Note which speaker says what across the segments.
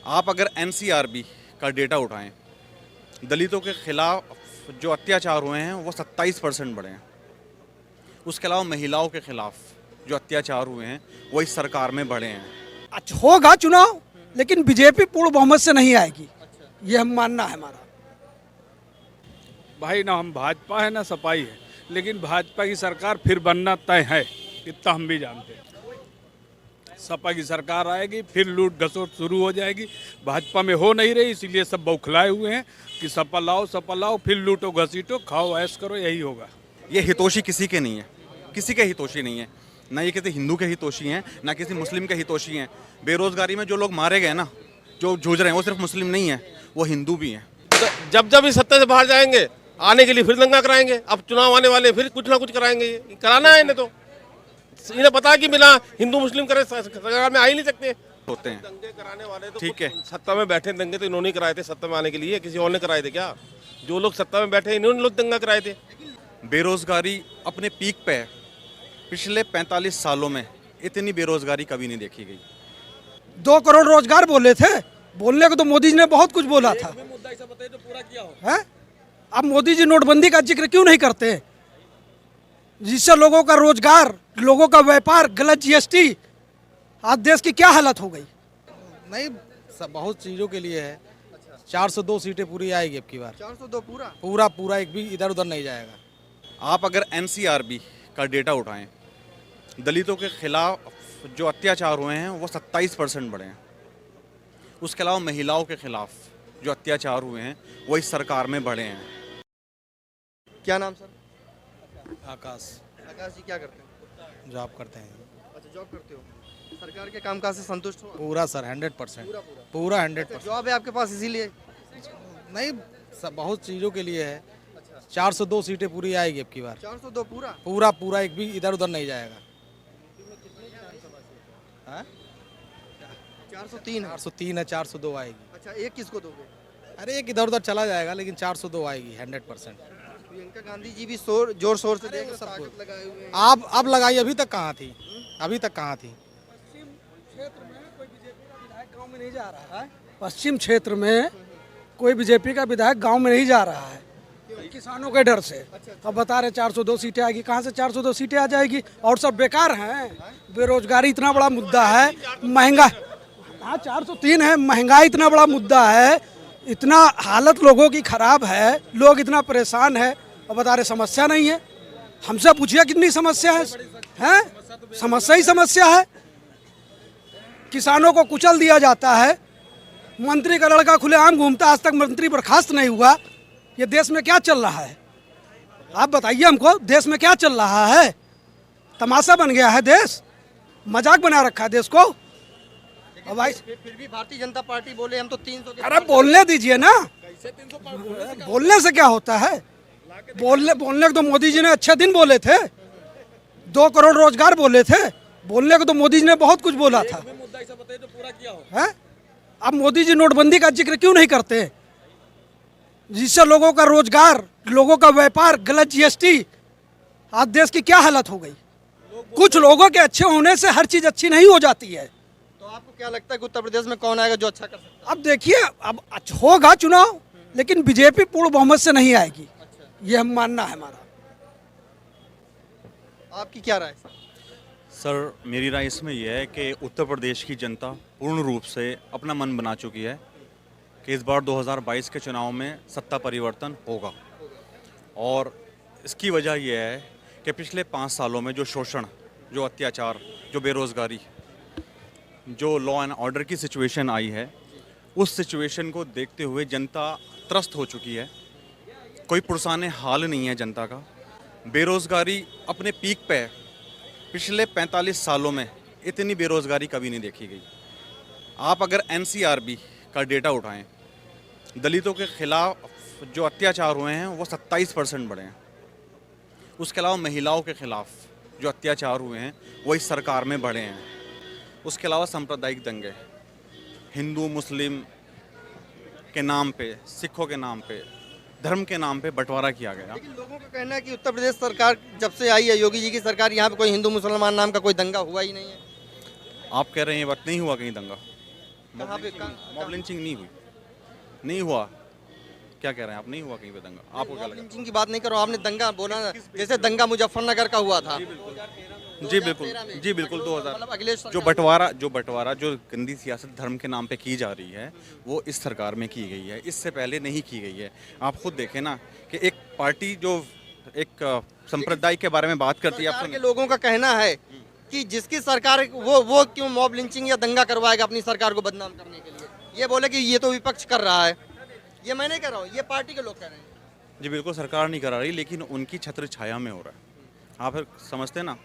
Speaker 1: आप अगर एनसीआरबी का डेटा उठाएं, दलितों के खिलाफ जो अत्याचार हुए हैं वो 27% बढ़े हैं। उसके अलावा महिलाओं के खिलाफ जो अत्याचार हुए हैं वो इस सरकार में बढ़े हैं।
Speaker 2: अच्छा होगा चुनाव, लेकिन बीजेपी पूर्ण बहुमत से नहीं आएगी, ये हम मानना है हमारा।
Speaker 3: भाई ना हम भाजपा है ना सपाई है, लेकिन भाजपा की सरकार फिर बनना तय है, इतना हम भी जानते हैं। सपा की सरकार आएगी फिर लूट घसोट शुरू हो जाएगी। भाजपा में हो नहीं रही, इसीलिए सब बौखलाए हुए हैं कि सपा लाओ फिर लूटो घसीटो खाओ ऐश करो, यही होगा।
Speaker 1: ये हितोषी किसी के नहीं है, किसी के हितोषी नहीं है। ना ये किसी हिंदू के हितोषी हैं, ना किसी मुस्लिम के हितोषी हैं। बेरोजगारी में जो लोग मारे गए ना, जो जूझ रहे हैं, वो सिर्फ मुस्लिम नहीं है, वो हिंदू भी हैं।
Speaker 4: तो जब जब इस सत्ता से बाहर जाएंगे, आने के लिए फिर दंगा कराएंगे। अब चुनाव आने वाले फिर कुछ ना कुछ कराएंगे, ये कराना है इन्हें। तो इन्हें पता है कि बिना हिंदू मुस्लिम करे सरकार में आ ही नहीं सकते।
Speaker 1: होते हैं
Speaker 4: दंगे कराने वाले तो
Speaker 1: ठीक है।
Speaker 4: सत्ता में बैठे दंगे तो इन्होंने कराए थे, सत्ता में आने के लिए किसी और ने कराए थे क्या? जो लोग सत्ता में बैठे इन्होंने लोग दंगा कराए थे।
Speaker 1: बेरोजगारी अपने पीक पे है। पिछले 45 सालों में इतनी बेरोजगारी कभी नहीं देखी गई।
Speaker 2: 2 करोड़ रोजगार बोले थे, बोलने को तो मोदी जी ने बहुत कुछ बोला था।
Speaker 4: मुद्दा ऐसा बताइए जो पूरा किया हो।
Speaker 2: है अब मोदी जी नोटबंदी का जिक्र क्यों नहीं करते, जिससे लोगों का रोजगार, लोगों का व्यापार, गलत जीएसटी, आज देश की क्या हालत हो गई।
Speaker 5: नहीं, सब बहुत चीज़ों के लिए है। 402 सीटें पूरी आएगी अब की बार।
Speaker 2: 402 पूरा
Speaker 5: पूरा एक भी इधर उधर नहीं जाएगा।
Speaker 1: आप अगर एनसीआरबी का डेटा उठाएं, दलितों के खिलाफ जो अत्याचार हुए हैं वो 27% बढ़े हैं। उसके अलावा महिलाओं के खिलाफ जो अत्याचार हुए हैं वो इस सरकार में बढ़े हैं।
Speaker 6: क्या नाम सर?
Speaker 5: आकाश
Speaker 6: आकाश जी क्या करते हैं?
Speaker 5: जॉब करते हैं।
Speaker 6: अच्छा जॉब करते हो। सरकार के कामकाज से संतुष्ट हो?
Speaker 5: पूरा सर 100%। पूरा 100%।
Speaker 6: जॉब है आपके पास इसीलिए?
Speaker 5: नहीं, सब बहुत चीज़ों के लिए है। 402 सीटें पूरी आएगी अब की बार।
Speaker 6: 402 पूरा?
Speaker 5: पूरा एक भी इधर उधर नहीं जाएगा।
Speaker 6: 403 है।
Speaker 5: 403 है, 402 आएगी।
Speaker 6: अच्छा एक किसको दोगे?
Speaker 5: अरे एक इधर उधर चला जाएगा, लेकिन 402 आएगी 100%।
Speaker 6: प्रियंका गांधी जी भी जोर शोर से देख ताकत लगाए हुए हैं।
Speaker 5: आप अब लगाई, अभी तक कहाँ थी?
Speaker 2: पश्चिम क्षेत्र में कोई बीजेपी का विधायक गांव में नहीं जा रहा है, किसानों के डर से। अब बता रहे 402 सीटें आएगी, कहाँ से 402 सीटें आ जाएगी? और सब बेकार हैं। बेरोजगारी इतना बड़ा मुद्दा है, महंगा, हाँ 403 है, महंगाई इतना बड़ा मुद्दा है, इतना हालत लोगों की खराब है, लोग इतना परेशान है, और बता रहे समस्या नहीं है। हमसे पूछिए कितनी समस्या है, हैं? समस्या ही समस्या है। किसानों को कुचल दिया जाता है, मंत्री का लड़का खुलेआम घूमता, आज तक मंत्री बर्खास्त नहीं हुआ। ये देश में क्या चल रहा है? आप बताइए हमको, देश में क्या चल रहा है? तमाशा बन गया है देश, मजाक बना रखा है देश को। और भाई
Speaker 6: फिर भी भारतीय जनता पार्टी बोले हम तो 300 के।
Speaker 2: अरे बोलने दीजिए ना, बोलने से क्या होता है? बोलने को तो मोदी जी ने अच्छे दिन बोले थे, 2 करोड़ रोजगार बोले थे, बोलने को तो मोदी जी ने बहुत कुछ बोला था।
Speaker 4: मुद्दा ऐसा बताइए जो पूरा किया हो।
Speaker 2: है अब मोदी जी नोटबंदी का जिक्र क्यों नहीं करते, जिससे लोगों का रोजगार, लोगों का व्यापार, गलत जीएसटी, आज देश की क्या हालत हो गई। कुछ लोगों के अच्छे होने से हर चीज अच्छी नहीं हो जाती है।
Speaker 6: तो आपको क्या लगता है कि उत्तर प्रदेश में कौन आएगा जो अच्छा कर सकता
Speaker 2: अब देखिए, अब होगा चुनाव, लेकिन बीजेपी पूर्ण बहुमत से नहीं आएगी, ये हम मानना है हमारा।
Speaker 6: आपकी क्या राय है?
Speaker 1: सर मेरी राय इसमें यह है कि उत्तर प्रदेश की जनता पूर्ण रूप से अपना मन बना चुकी है कि इस बार 2022 के चुनाव में सत्ता परिवर्तन होगा। और इसकी वजह यह है कि पिछले 5 सालों में जो शोषण, जो अत्याचार, जो बेरोज़गारी, जो लॉ एंड ऑर्डर की सिचुएशन आई है, उस सिचुएशन को देखते हुए जनता त्रस्त हो चुकी है। कोई पुरसाने हाल नहीं है जनता का। बेरोज़गारी अपने पीक पे है। पिछले 45 सालों में इतनी बेरोज़गारी कभी नहीं देखी गई। आप अगर एनसीआरबी का डेटा उठाएं, दलितों के खिलाफ जो अत्याचार हुए हैं वो 27% बढ़े हैं। उसके अलावा महिलाओं के खिलाफ जो अत्याचार हुए हैं वो इस सरकार में बढ़े हैं। उसके अलावा सांप्रदायिक दंगे, हिंदू मुस्लिम के नाम पे, सिखों के नाम पे, धर्म के नाम पे बंटवारा किया गया।
Speaker 6: लेकिन लोगों का कहना है कि उत्तर प्रदेश सरकार जब से आई है, योगी जी की सरकार, यहाँ पे कोई हिंदू मुसलमान नाम का कोई दंगा हुआ ही नहीं है।
Speaker 1: आप कह रहे हैं ये बात नहीं हुआ कहीं दंगा?
Speaker 6: कहाँ पे
Speaker 1: मॉब लिंचिंग नहीं हुई, नहीं हुआ। क्या कह रहे हैं आप, नहीं हुआ कहीं पे दंगा? आपको क्या
Speaker 6: मॉब
Speaker 1: लगा?
Speaker 6: लिंचिंग की बात नहीं करो, आपने दंगा बोला ना, जैसे दंगा मुजफ्फरनगर का हुआ था
Speaker 1: जी बिल्कुल, जी बिल्कुल। 2000
Speaker 6: मतलब अगले
Speaker 1: जो बंटवारा जो गंदी सियासत धर्म के नाम पे की जा रही है वो इस सरकार में की गई है, इससे पहले नहीं की गई है। आप खुद देखें ना कि एक पार्टी जो एक संप्रदाय के बारे में बात करती है, आप
Speaker 6: सरकार के
Speaker 1: सुनिए।
Speaker 6: लोगों का कहना है कि जिसकी सरकार वो क्यों मॉब लिंचिंग या दंगा करवाएगा अपनी सरकार को बदनाम करने के लिए। ये बोले कि ये तो विपक्ष कर रहा है, ये मैं नहीं कर रहा हूँ, ये पार्टी के लोग कह रहे हैं।
Speaker 1: जी बिल्कुल, सरकार नहीं करा रही, लेकिन उनकी छत्र छाया में हो रहा है। आप फिर समझते हैं ना,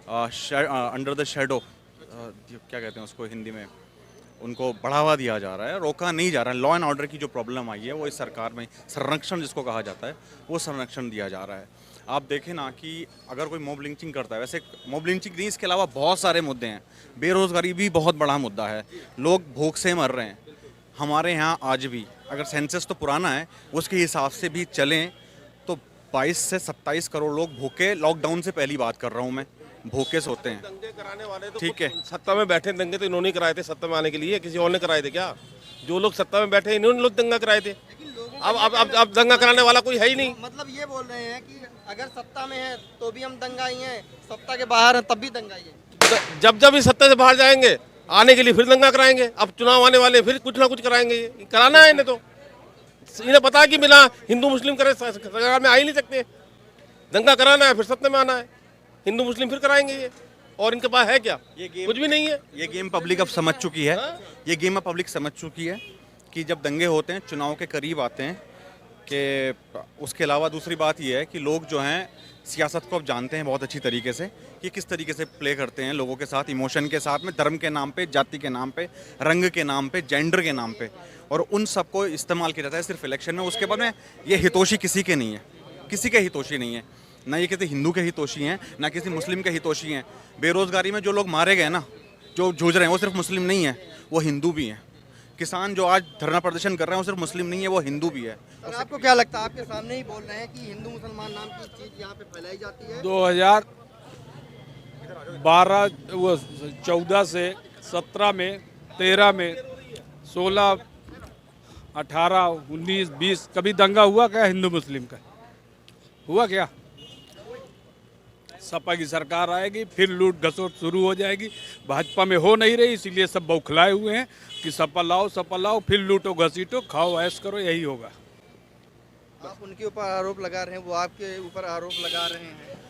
Speaker 1: अंडर द शेडो, क्या कहते हैं उसको हिंदी में, उनको बढ़ावा दिया जा रहा है, रोका नहीं जा रहा है। लॉ एंड ऑर्डर की जो प्रॉब्लम आई है वो इस सरकार में संरक्षण जिसको कहा जाता है वो संरक्षण दिया जा रहा है। आप देखें ना कि अगर कोई मॉब लिंचिंग करता है, वैसे मॉब लिंचिंग नहीं, इसके अलावा बहुत सारे मुद्दे हैं। बेरोज़गारी भी बहुत बड़ा मुद्दा है, लोग भूख से मर रहे हैं हमारे यहाँ आज भी। अगर सेंसस तो पुराना है, उसके हिसाब से भी चलें तो 22 से 27 करोड़ लोग भूखे, लॉकडाउन से पहली बात कर रहा हूँ मैं, भूखे सोते हैं।
Speaker 4: दंगे कराने वाले तो
Speaker 1: ठीक है।
Speaker 4: सत्ता में बैठे दंगे तो इन्होंने कराए थे, सत्ता में आने के लिए किसी और ने कराए थे क्या? जो लोग सत्ता में बैठे इन्होंने लोग दंगा कराए थे। अब दंगा कराने वाला कोई है ही नहीं।
Speaker 6: मतलब ये बोल रहे हैं कि अगर सत्ता में है तो भी हम दंगाई हैं, सत्ता के बाहर हैं तब भी दंगाई हैं।
Speaker 4: जब इस सत्ता से बाहर जाएंगे आने के लिए फिर दंगा कराएंगे। अब चुनाव आने वाले फिर कुछ ना कुछ कराएंगे। ये कराना है इन्हें, तो इन्हें पता है कि बिना हिंदू मुस्लिम करे सरकार में आ ही नहीं सकते। दंगा कराना है, फिर सत्ता में आना है, हिंदू मुस्लिम फिर कराएंगे ये। और इनके पास है क्या? कुछ भी नहीं है।
Speaker 1: ये गेम पब्लिक अब समझ चुकी है, ये गेम अब पब्लिक समझ चुकी है कि जब दंगे होते हैं, चुनाव के करीब आते हैं, कि उसके अलावा दूसरी बात ये है कि लोग जो हैं सियासत को अब जानते हैं बहुत अच्छी तरीके से कि किस तरीके से प्ले करते हैं लोगों के साथ, इमोशन के साथ में, धर्म के नाम पे, जाति के नाम पे, रंग के नाम पे, जेंडर के नाम पे, और उन सबको इस्तेमाल किया जाता है सिर्फ इलेक्शन में। उसके बाद में ये हितोषी किसी के नहीं है, किसी के हितोषी नहीं है, ना ये किसी हिंदू के हितोषी हैं, ना किसी मुस्लिम के हितोषी हैं। बेरोजगारी में जो लोग मारे गए ना, जो जूझ रहे हैं, वो सिर्फ मुस्लिम नहीं है, वो हिंदू भी हैं। किसान जो आज धरना प्रदर्शन कर रहे हैं वो सिर्फ मुस्लिम नहीं है, वो हिंदू भी है।
Speaker 6: और आपको क्या लगता है, आपके सामने ही बोल रहे हैं कि हिंदू मुसलमान नाम की चीज यहाँ पे फैलाई जाती है?
Speaker 3: 2012 वो 14 से 17 में, 13 में, 16, 18, 19, 20 कभी दंगा हुआ क्या हिंदू मुस्लिम का? हुआ क्या? सपा की सरकार आएगी फिर लूट घसोट शुरू हो जाएगी। भाजपा में हो नहीं रही, इसीलिए सब बौखलाए हुए हैं कि सपा लाओ, फिर लूटो घसीटो, खाओ ऐश करो, यही होगा।
Speaker 6: आप उनके ऊपर आरोप लगा रहे हैं, वो आपके ऊपर आरोप लगा रहे हैं।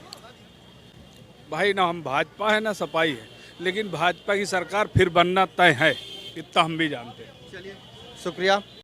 Speaker 3: भाई ना हम भाजपा है ना सपाई है, लेकिन भाजपा की सरकार फिर बनना तय है, इतना हम भी जानते हैं।
Speaker 6: चलिए, शुक्रिया।